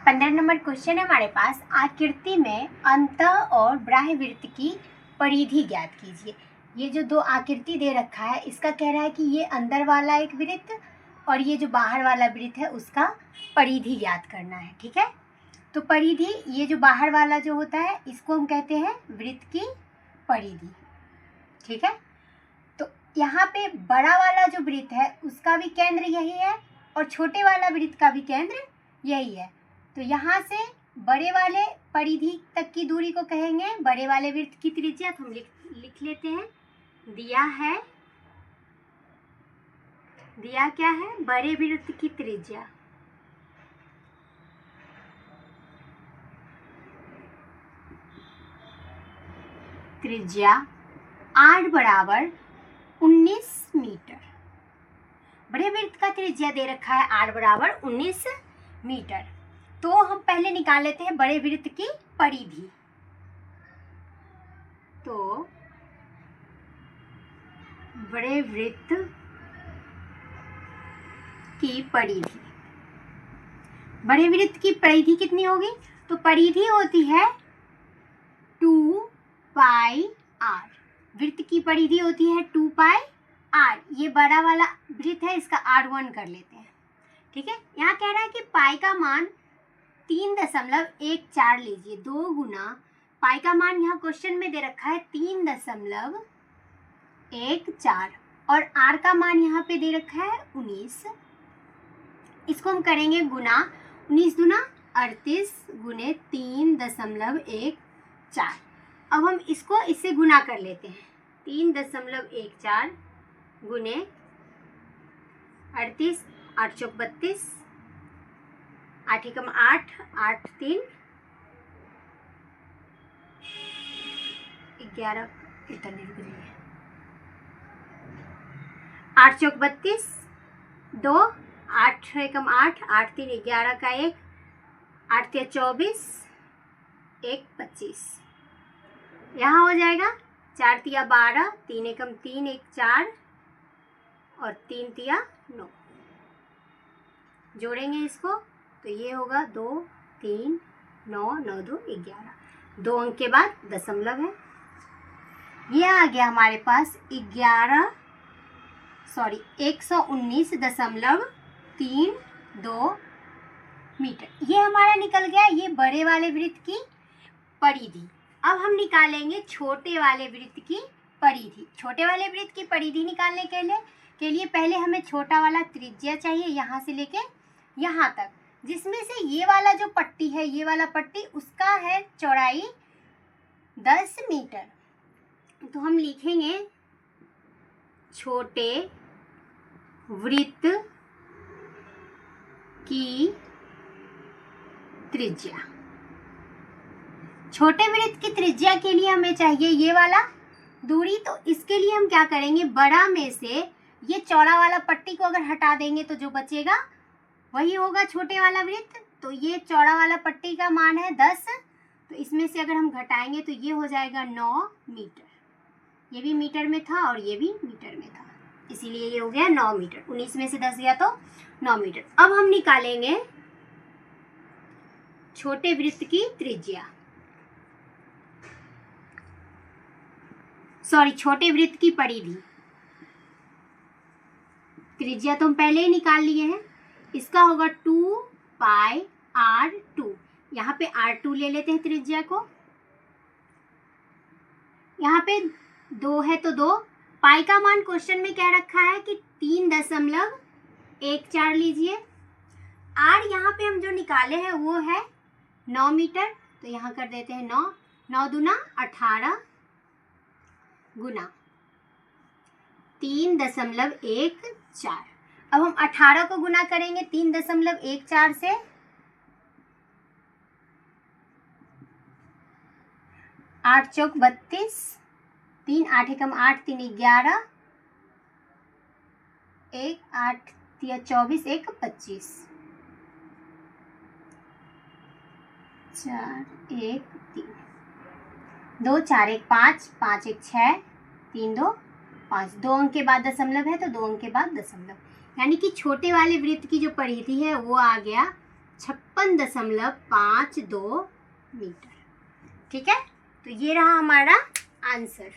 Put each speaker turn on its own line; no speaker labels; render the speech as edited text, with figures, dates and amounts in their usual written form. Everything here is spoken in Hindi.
15 नंबर क्वेश्चन है हमारे पास। आकृति में अंत और बाह्य वृत्त की परिधि ज्ञात कीजिए। ये जो दो आकृति दे रखा है इसका कह रहा है कि ये अंदर वाला एक वृत्त और ये जो बाहर वाला वृत्त है उसका परिधि ज्ञात करना है। ठीक है, तो परिधि, ये जो बाहर वाला जो होता है इसको हम कहते हैं वृत्त की परिधि। ठीक है, तो यहाँ पे बड़ा वाला जो वृत्त है उसका भी केंद्र यही है और छोटे वाला वृत्त का भी केंद्र यही है। तो यहाँ से बड़े वाले परिधि तक की दूरी को कहेंगे बड़े वाले वृत्त की त्रिज्या। तो हम लिख लेते हैं, दिया क्या है, बड़े वृत्त की त्रिज्या। त्रिज्या 8 बराबर 19 मीटर। बड़े वृत्त का त्रिज्या दे रखा है 8 बराबर 19 मीटर। तो हम पहले निकाल लेते हैं बड़े वृत्त की परिधि। तो बड़े वृत्त की परिधि, बड़े वृत्त की परिधि कितनी होगी? तो परिधि होती है 2 पाई r। वृत्त की परिधि होती है 2 पाई r। ये बड़ा वाला वृत्त है, इसका r1 कर लेते हैं। ठीक है, यहाँ कह रहा है कि पाई का मान 3.14 लीजिए। 2 गुना पाई का मान यहाँ क्वेश्चन में दे रखा है 3.14 और r का मान यहाँ पे दे रखा है 19। इसको हम करेंगे गुना, 19 दूना 38 गुने 3.14। अब हम इसको इससे गुना कर लेते हैं। 3.14 गुने 38, 8 चौक 32, 8 एकम 8, 8 3 11, 8 चौक 32, 2, 8 एकम 8, 8 3 11 का 1, 8 3 24, 1 25। यहाँ हो जाएगा 4 तिया 12, 3 एकम 3, 1 4 और 3 तिया 9। जोड़ेंगे इसको तो ये होगा 2 3 9 9 2 11। 2 अंक के बाद दशमलव है। ये आ गया हमारे पास 119.32 मीटर। ये हमारा निकल गया ये बड़े वाले वृत्त की परिधि। अब हम निकालेंगे छोटे वाले वृत्त की परिधि। छोटे वाले वृत्त की परिधि निकालने के लिए पहले हमें छोटा वाला त्रिज्या चाहिए, यहाँ से लेके यहाँ तक, जिसमें से ये वाला जो पट्टी है, ये वाला पट्टी उसका है चौड़ाई 10 मीटर। तो हम लिखेंगे छोटे वृत्त की त्रिज्या। छोटे वृत्त की त्रिज्या के लिए हमें चाहिए ये वाला दूरी। तो इसके लिए हम क्या करेंगे, बड़ा में से ये चौड़ा वाला पट्टी को अगर हटा देंगे तो जो बचेगा वही होगा छोटे वाला वृत्त। तो ये चौड़ा वाला पट्टी का मान है 10, तो इसमें से अगर हम घटाएंगे तो ये हो जाएगा 9 मीटर। ये भी मीटर में था और ये भी मीटर में था, इसीलिए ये हो गया 9 मीटर। 19 में से 10 गया तो 9 मीटर। अब हम निकालेंगे छोटे वृत्त की त्रिज्या, छोटे वृत्त की परिधि। त्रिज्या तो हम पहले ही निकाल लिए हैं, इसका होगा 2 पाई r2। यहाँ पे r2 ले लेते हैं त्रिज्या को। यहाँ पे 2 है तो 2। पाई का मान क्वेश्चन में कह रखा है कि 3.14 लीजिए। r यहाँ पे हम जो निकाले हैं वो है 9 मीटर, तो यहाँ कर देते हैं 9। 9 दूना 18 गुना 3.14। अब हम 18 को गुना करेंगे 3.14 से। 8 चौक 32, 3 8 एकम 8 3 11, 1 8 3 24, 1 25, 4 1 3, 2 4 1 5, 5 1 6, 3 2 5। 2 अंक के बाद दशमलव है तो 2 अंक के बाद दशमलव, यानी कि छोटे वाले वृत्त की जो परिधि है वो आ गया 56 53.52 मीटर। ठीक है, तो ये रहा हमारा आंसर।